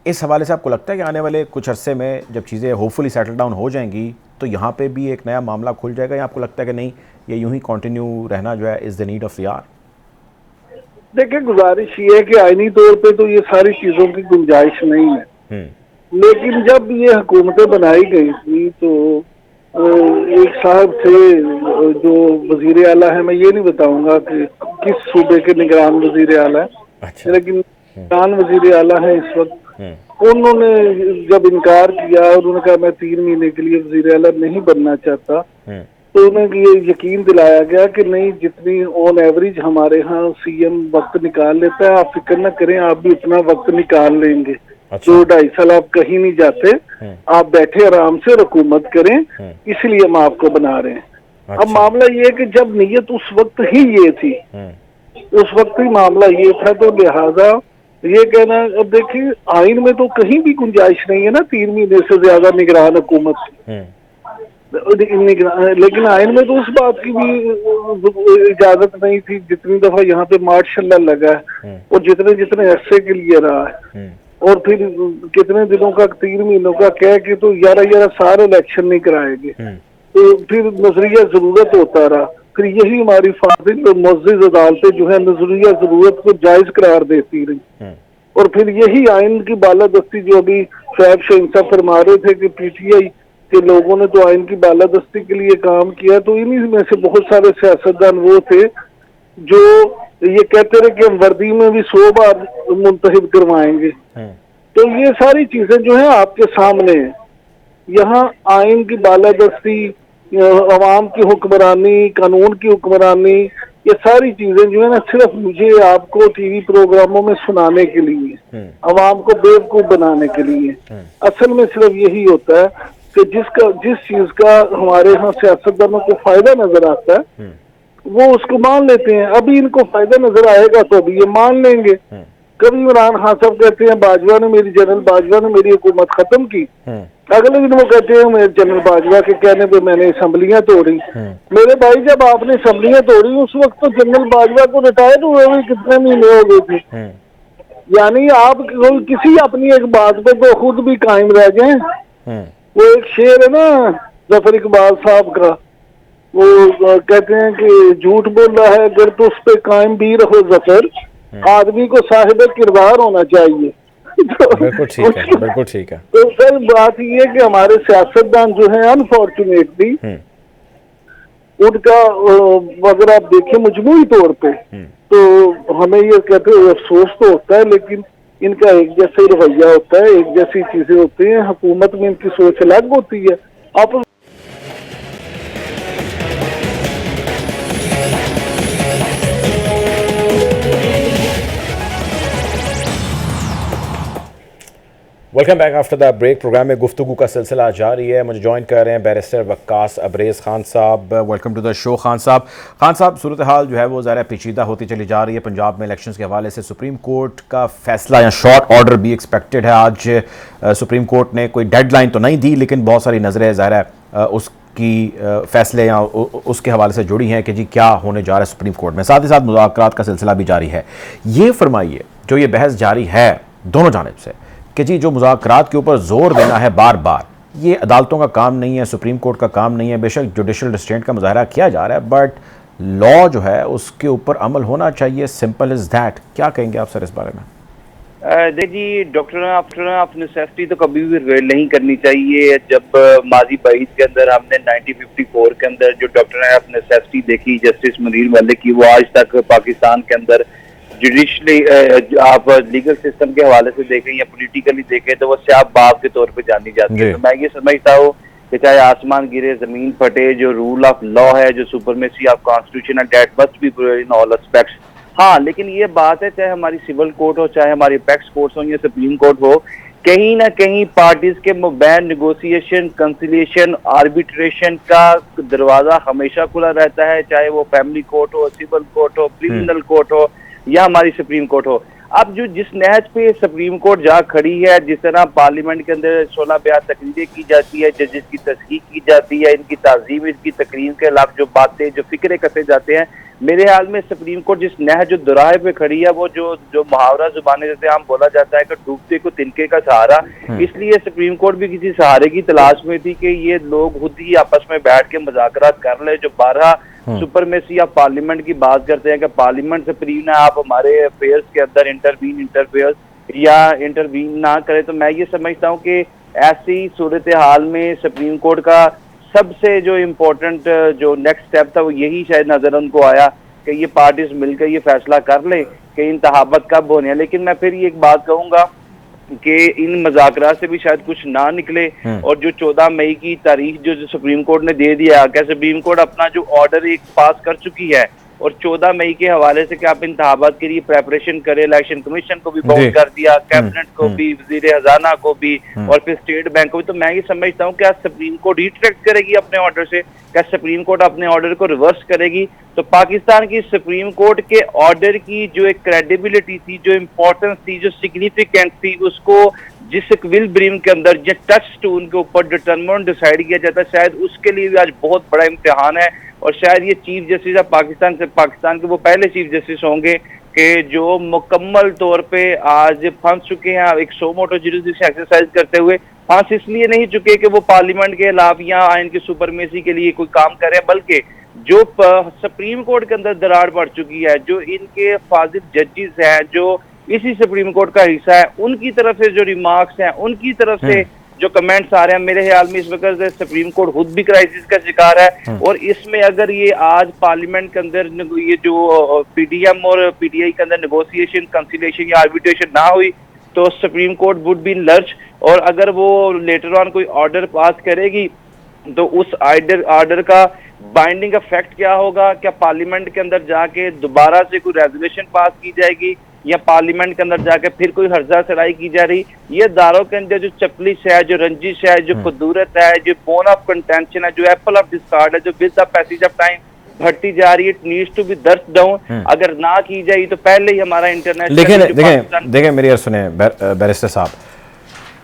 इस हवाले से आपको लगता है कि आने वाले कुछ अरसे में जब चीज़ें होपफुली सेटल डाउन हो जाएंगी तो यहाँ पे भी एक नया मामला खुल जाएगा, या आपको लगता है कि नहीं ये यूं ही कंटिन्यू रहना जो है is the need of the hour? देखिए, गुजारिश ये है कि आईनी तौर पे तो ये सारी चीजों की गुंजाइश नहीं है, लेकिन जब ये हुकूमतें बनाई गई थी तो एक साहब थे जो वजीर आला है, मैं ये नहीं बताऊंगा कि किस सूबे के निगरान वजीर आला है, अच्छा। लेकिन निगरान वजीर आला है इस वक्त। हम्म। उन्होंने जब इनकार किया और उन्होंने कहा मैं 3 महीने के लिए वजीर आला नहीं बनना चाहता, हम्म। तो उन्हें ये यकीन दिलाया गया कि नहीं, जितनी ऑन एवरेज हमारे यहाँ सीएम वक्त निकाल लेता है, आप फिक्र न करें, आप भी उतना वक्त निकाल लेंगे। अच्छा। 2-2.5 साल आप कहीं नहीं जाते, आप बैठे आराम से और हुकूमत करें, इसलिए हम आपको बना रहे हैं। अच्छा। अब मामला ये है कि जब नीयत उस वक्त ही ये थी, उस वक्त ही मामला ये था, तो लिहाजा ये कहना, अब देखिए आइन में तो कहीं भी गुंजाइश नहीं है ना 3 महीने से ज्यादा निगरान हुकूमत की। लेकिन आइन में तो उस बात की भी इजाजत नहीं थी। जितनी दफा यहाँ पे मार्शल लगा है और जितने जितने अरसे के लिए रहा है, और फिर कितने दिनों का, 3 महीनों का कह के तो 11 साल इलेक्शन नहीं कराएंगे, तो फिर नजरिया जरूरत होता रहा। फिर यही हमारी फाजिल और मुअज़्ज़िज़ अदालतें जो है नजरिया जरूरत को जायज करार देती रही, और फिर यही आइन की बालादस्ती जो अभी शोएब शाहीन साहब फरमा रहे थे कि पीटीआई के लोगों ने तो आइन की बालादस्ती के लिए काम किया, तो इन्हीं में से बहुत सारे सियासतदान वो थे जो ये कहते रहे कि हम वर्दी में भी 100 बार मुंतखब करवाएंगे। तो ये सारी चीजें जो है आपके सामने है। यहाँ आइन की बालादस्ती, अवाम की हुक्मरानी, कानून की हुक्मरानी, ये सारी चीजें जो है ना सिर्फ मुझे आपको टीवी प्रोग्रामों में सुनाने के लिए, अवाम को बेवकूफ बनाने के लिए। असल में सिर्फ यही होता है कि जिस चीज का हमारे यहाँ सियासतदानों को फायदा नजर आता है वो उसको मान लेते हैं। अभी इनको फायदा नजर आएगा तो अभी ये मान लेंगे। कभी इमरान खान साहब कहते हैं जनरल बाजवा ने मेरी हुकूमत खत्म की, अगले दिन वो कहते हैं मेरे जनरल बाजवा के कहने पे मैंने असम्बलियां तोड़ी। मेरे भाई, जब आपने असम्बलियां तोड़ी उस वक्त तो जनरल बाजवा को रिटायर हुए हुए कितने महीने हो गए थे। यानी आप किसी अपनी एक बात पे तो खुद भी कायम रह जाए। वो एक शेर है ना जफर इकबाल साहब का, वो कहते हैं कि झूठ बोल रहा है अगर तो उस पे कायम भी रहो जफर, आदमी को साहिब किरदार होना चाहिए। बिल्कुल ठीक है, बिल्कुल ठीक है। तो सर बात ये है कि हमारे सियासतदान जो है अनफॉर्चुनेटली उनका अगर आप देखें मजमूई तौर पे तो हमें ये कहते हैं अफसोस तो होता है, लेकिन इनका एक जैसे रवैया होता है, एक जैसी चीजें होती हैं। हुकूमत में इनकी सोच अलग होती है। आप welcome back after the break. Program में गुफ्तगू का सिलसिला जारी है। मुझे ज्वाइन कर रहे हैं barrister वक्कास Abrez Khan sahab. Welcome to the show Khan sahab, सूरत हाल जो है वो ज़रा पेचीदा होती चली जा रही है पंजाब में इलेक्शंस के हवाले से। सुप्रीम कोर्ट का फैसला या शॉर्ट ऑर्डर भी एक्सपेक्टेड है आज। सुप्रीम कोर्ट ने कोई डेडलाइन तो नहीं दी, लेकिन बहुत सारी नज़रें ज़ाहिर है उसकी फैसले या उसके हवाले से जुड़ी हैं कि जी क्या होने जा रहा है सुप्रीम कोर्ट में। साथ ही साथ मुज़ाकरात का सिलसिला भी जारी है। ये फरमाइए, जो ये बहस जारी है दोनों जानिब से कि जी जो मुज़ाकरात के ऊपर जोर देना है बार बार, ये अदालतों का काम नहीं है, सुप्रीम कोर्ट का काम नहीं है। बेशक जुडिशल रिस्ट्रेंट का मुजाहरा किया जा रहा है, बट लॉ जो है उसके ऊपर अमल होना चाहिए। Simple is that. क्या कहेंगे आप सर इस बारे में? जी, डॉक्टर ऑफ नेसेसिटी तो कभी भी रिवेल नहीं करनी चाहिए। जब माजी 22 के अंदर हमने 1954 के अंदर जो डॉक्टर ऑफ नेसेसिटी देखी जस्टिस मुनीर मलिक की, वो आज तक पाकिस्तान के अंदर जुडिशली आप लीगल सिस्टम के हवाले से देखें या पॉलिटिकली देखें तो वो स्याब बाब के तौर पे जानी जाती है। तो मैं ये समझता हूँ कि चाहे आसमान गिरे जमीन फटे, जो रूल ऑफ लॉ है, जो supremacy of constitution, that must be in all aspects. हाँ, लेकिन ये बात है, चाहे हमारी सिविल कोर्ट हो, चाहे हमारी अपेक्स कोर्ट हो या सुप्रीम कोर्ट हो, कहीं ना कहीं पार्टीज के मुबैन नेगोशिएशन, कंसिलिएशन, आर्बिट्रेशन का दरवाजा हमेशा खुला रहता है, चाहे वो फैमिली कोर्ट हो, सिविल कोर्ट हो, क्रिमिनल कोर्ट हो या हमारी सुप्रीम कोर्ट हो। अब जो जिस नहज पे सुप्रीम कोर्ट जा खड़ी है, जिस तरह पार्लियामेंट के अंदर 16 बयान तकरीरें की जाती है, जजेस की तस्दीक की जाती है, इनकी ताजीम, इनकी तकरीर के खिलाफ जो बातें, जो फिक्रे कसे जाते हैं, मेरे ख्याल में सुप्रीम कोर्ट जिस नहज जो दुराहे पे खड़ी है, वो जो मुहावरा जुबान जैसे आम बोला जाता है कि डूबते को तिनके का सहारा, इसलिए सुप्रीम कोर्ट भी किसी सहारे की तलाश में थी कि ये लोग खुद ही आपस में बैठ के मुज़ाकरात कर ले। जो 12 सुपरमेसी ऑफ पार्लियामेंट की बात करते हैं कि पार्लियामेंट सुप्रीम है, आप हमारे अफेयर्स के अंदर इंटरफेयर या इंटरवीन ना करें, तो मैं ये समझता हूँ कि ऐसी सूरत हाल में सुप्रीम कोर्ट का सबसे जो इम्पोर्टेंट जो नेक्स्ट स्टेप था वो यही शायद नजर उनको आया कि ये पार्टीज मिलकर ये फैसला कर लें कि इंतखाबात कब होने हैं। लेकिन मैं फिर ये एक बात कहूंगा कि इन मुज़ाकरात से भी शायद कुछ ना निकले, और जो 14 मई की तारीख जो सुप्रीम कोर्ट ने दे दिया, क्या सुप्रीम कोर्ट अपना जो ऑर्डर एक पास कर चुकी है और 14 मई के हवाले से कि आप इंतखाबात के लिए प्रेपरेशन करें, इलेक्शन कमीशन को भी बाउंड कर दिया, कैबिनेट को भी, वजीर खजाना को भी, और फिर स्टेट बैंक को भी। तो मैं ये समझता हूँ क्या सुप्रीम कोर्ट रिट्रैक्ट करेगी अपने ऑर्डर से, क्या सुप्रीम कोर्ट अपने ऑर्डर को रिवर्स करेगी? तो पाकिस्तान की सुप्रीम कोर्ट के ऑर्डर की जो एक क्रेडिबिलिटी थी, जो इम्पोर्टेंस थी, जो सिग्निफिकेंस थी, उसको जिस विल ब्रीम के अंदर जिस टच टून के ऊपर डिटरमिनेंट डिसाइड किया जाता है, शायद उसके लिए भी आज बहुत बड़ा इम्तिहान है। और शायद ये चीफ जस्टिस ऑफ पाकिस्तान के वो पहले चीफ जस्टिस होंगे कि जो मुकम्मल तौर पे आज फंस चुके हैं एक सो मोटो जुरिसडिक्शन एक्सरसाइज करते हुए। फंस इसलिए नहीं चुके कि वो पार्लियामेंट के खिलाफ या आइन की सुपरमेसी के लिए कोई काम करें, बल्कि जो सुप्रीम कोर्ट के अंदर दरार पड़ चुकी है, जो इनके फाजिल जजेस हैं, जो इसी सुप्रीम कोर्ट का हिस्सा है, उनकी तरफ से जो रिमार्क्स हैं, उनकी तरफ से जो कमेंट्स आ रहे हैं, मेरे ख्याल में इस वक्त सुप्रीम कोर्ट खुद भी क्राइसिस का शिकार है। और इसमें अगर ये आज पार्लियामेंट के अंदर ये जो पीडीएम और पीटीआई के अंदर नेगोशिएशन, कंसिलिएशन या आर्बिट्रेशन ना हुई तो supreme court would be in lurch. और अगर वो लेटर ऑन कोई ऑर्डर पास करेगी तो उस ऑर्डर का बाइंडिंग इफेक्ट क्या होगा? क्या पार्लियामेंट के अंदर जाके दोबारा से कोई रेजोल्यूशन पास की जाएगी, या पार्लियामेंट के अंदर जाके फिर कोई हर्जा सराई की जा रही? ये दारों के अंदर जो चपलिश है, जो रंजिश है, जो खुदूरत है, जो बोन ऑफ कंटेंशन है, जो एप्पल ऑफ डिस्कार्ड है, जो with the passage of time बढ़ती जा रही है, it needs to be thrust down. अगर ना की जाए तो पहले ही हमारा इंटरनेशनल देखें मेरी अर्ज सुने बैरिस्टर साहब,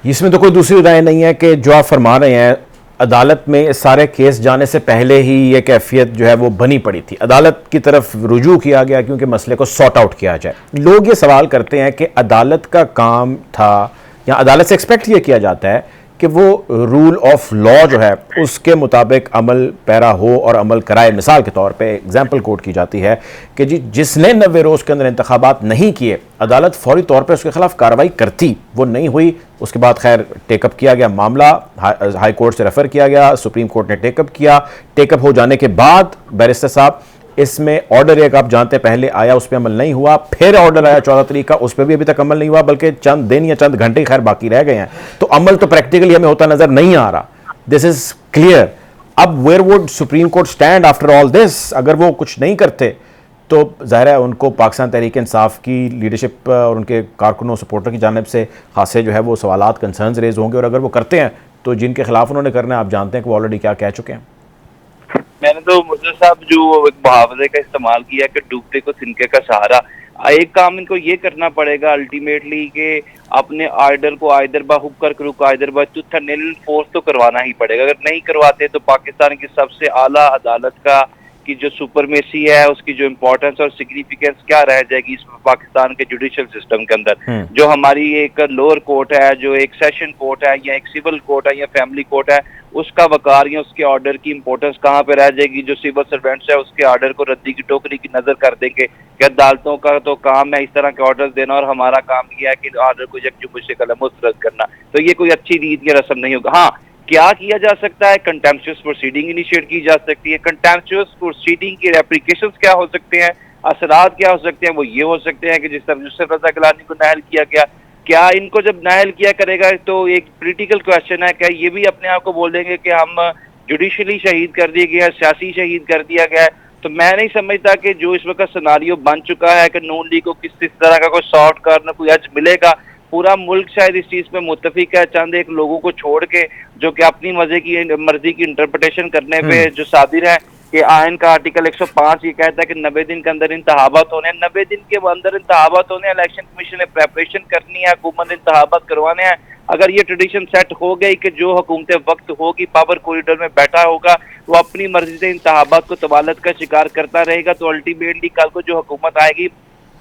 इसमें तो कोई दूसरी राय नहीं है कि जो आप फरमा रहे हैं, अदालत में सारे केस जाने से पहले ही ये कैफियत जो है वो बनी पड़ी थी, अदालत की तरफ रुजू किया गया क्योंकि मसले को सॉर्ट आउट किया जाए। लोग ये सवाल करते हैं कि अदालत का काम था या अदालत से एक्सपेक्ट ये किया जाता है कि वो रूल ऑफ लॉ जो है उसके मुताबिक अमल पैरा हो और अमल कराए। मिसाल के तौर पे एग्जाम्पल कोट की जाती है कि जी जिसने 90 रोज़ के अंदर इंतखाबात नहीं किए, अदालत फौरी तौर पे उसके खिलाफ कार्रवाई करती, वो नहीं हुई। उसके बाद खैर टेकअप किया गया मामला, हाई कोर्ट से रेफ़र किया गया, सुप्रीम कोर्ट ने टेकअप किया। टेकअप हो जाने के बाद बैरिस्टर साहब इसमें ऑर्डर एक आप जानते हैं पहले आया, उस पर अमल नहीं हुआ, फिर ऑर्डर आया 14 तारीख का, उस पर भी अभी तक अमल नहीं हुआ, बल्कि चंद दिन या चंद घंटे खैर बाकी रह गए हैं। तो अमल तो प्रैक्टिकली हमें होता नजर नहीं आ रहा, दिस इज क्लियर। अब where would supreme court stand after all this? अगर वो कुछ नहीं करते तो जाहिर है उनको पाकिस्तान तहरीक इंसाफ की लीडरशिप और उनके कारकुनों सपोर्टर की जानिब से खासे जो है वो सवालात, कंसर्न्स रेज होंगे। और अगर वो करते हैं तो जिनके खिलाफ उन्होंने करना है, आप जानते हैं कि वो ऑलरेडी क्या कह चुके हैं। मैंने तो मुझे साहब जो एक मुहावरे का इस्तेमाल किया कि डूबते को तिनके का सहारा। एक काम इनको ये करना पड़ेगा अल्टीमेटली कि अपने ऑर्डर को आइदर बा हुक्कर करू आइदर बा तुथा नील फोर्स तो करवाना ही पड़ेगा। अगर नहीं करवाते तो पाकिस्तान की सबसे आला अदालत का की जो सुपरमेसी है, उसकी जो इम्पोर्टेंस और सिग्निफिकेंस क्या रह जाएगी इस पाकिस्तान के जुडिशियल सिस्टम के अंदर। जो हमारी एक लोअर कोर्ट है, जो एक सेशन कोर्ट है, या एक सिविल कोर्ट है, या फैमिली कोर्ट है, उसका वकार या उसके ऑर्डर की इंपॉर्टेंस कहाँ पे रह जाएगी? जो सिविल सर्वेंट्स है उसके ऑर्डर को रद्दी की टोकरी की नजर कर देंगे कि अदालतों का तो काम है इस तरह के ऑर्डर देना और हमारा काम किया है कि ऑर्डर को यकजुम से कलम मुस्तरद करना। तो ये कोई अच्छी रीत या रस्म नहीं होगा। हाँ, क्या किया जा सकता है? कंटेम्पचुअस प्रोसीडिंग इनिशिएट की जा सकती है। कंटेम्पचुअस प्रोसीडिंग के एप्लीकेशंस क्या हो सकते हैं, असरात क्या हो सकते हैं? वो ये हो सकते हैं कि जिस तरह यूसुफ रजा गिलानी को नाअहल किया गया, क्या इनको जब नाअहल किया करेगा तो एक पॉलिटिकल क्वेश्चन है, क्या ये भी अपने आप को बोल देंगे कि हम जुडिशली शहीद कर दिए गए, सियासी शहीद कर दिया गया है? तो मैं नहीं समझता कि जो इस वक्त सिनारियो बन चुका है कि नून लीग को किस तरह का कोई सॉर्ट करना कोई एज मिलेगा। पूरा मुल्क शायद इस चीज में मुत्तफिक है, चंद एक लोगों को छोड़ के जो कि अपनी मर्जी की इंटरप्रिटेशन करने पे जो सादिर है कि आयन का आर्टिकल 105 ये कहता है कि 90 दिन के अंदर इंतखाबात होने हैं। 90 दिन के अंदर इंतखाबात होने, इलेक्शन कमीशन ने प्रेपरेशन करनी है, हुकूमत इंतखाबात करवाने हैं। अगर ये ट्रेडिशन सेट हो गई कि जो हुकूमत वक्त होगी पावर कॉरिडोर में बैठा होगा, वो अपनी मर्जी से इंतखाबात को तवालत का शिकार करता रहेगा, तो अल्टीमेटली कल को जो हुकूमत आएगी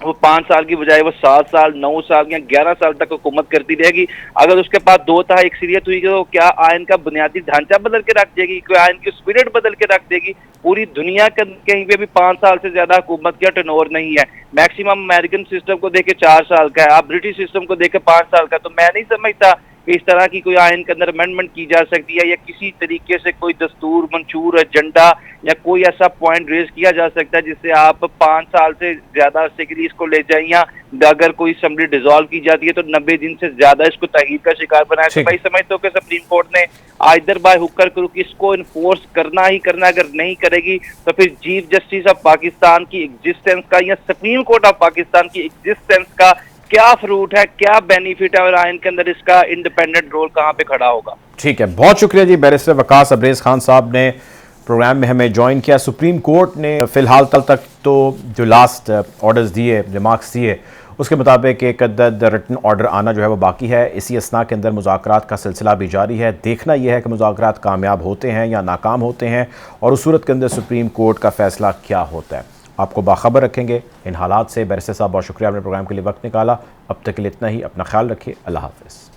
वो 5 साल की बजाय वो 7 साल 9 साल या 11 साल तक हुकूमत करती रहेगी। अगर उसके पास 2 था अक्सरियत हुई तो क्या आयन का बुनियादी ढांचा बदल के रख देगी? क्या आयन की स्पिरिट बदल के रख देगी? पूरी दुनिया के कहीं पे भी 5 साल से ज्यादा हुकूमत का टर्नओवर नहीं है। मैक्सिमम अमेरिकन सिस्टम को देखे 4 साल का है, आप ब्रिटिश सिस्टम को देखे 5 साल का। तो मैं नहीं समझता कि इस तरह की कोई आयन के अंदर अमेंडमेंट की जा सकती है, या किसी तरीके से कोई दस्तूर मंशूर एजेंडा या कोई ऐसा पॉइंट रेज किया जा सकता है जिससे आप 5 साल से ज्यादा अरसे के लिए इसको ले जाएं, या अगर कोई असेंबली डिसॉल्व की जाती है तो 90 दिन से ज्यादा इसको तहरीर का शिकार बनाया। तो भाई समझते हो कि सुप्रीम कोर्ट ने आइदर बाय हुक्कर क्रूक इसको इन्फोर्स करना ही करना, अगर नहीं करेगी तो फिर चीफ जस्टिस ऑफ पाकिस्तान की एग्जिस्टेंस का या सुप्रीम कोर्ट ऑफ पाकिस्तान की एग्जिस्टेंस का क्या फ्रूट है, क्या बेनिफिट है, और आयन के अंदर इसका इंडिपेंडेंट रोल कहां पे खड़ा होगा। ठीक है, बहुत शुक्रिया जी बैरिस्टर वकास अब्रेज खान साहब ने प्रोग्राम में हमें ज्वाइन किया। सुप्रीम कोर्ट ने फिलहाल तक तो जो लास्ट ऑर्डर्स दिए, रिमार्क्स दिए, उसके मुताबिक एक अदद रिटन ऑर्डर आना जो है वो बाकी है। इसी असना के अंदर मुज़ाकरात का सिलसिला भी जारी है। देखना यह है कि मुज़ाकरात कामयाब होते हैं या नाकाम होते हैं, और उस सूरत के अंदर सुप्रीम कोर्ट का फैसला क्या होता है। आपको बाखबर रखेंगे इन हालात से। बैरिस्टर साहब बहुत शुक्रिया, आपने प्रोग्राम के लिए वक्त निकाला। अब तक के लिए इतना ही। अपना ख्याल रखिए। अल्लाह हाफ़िज़।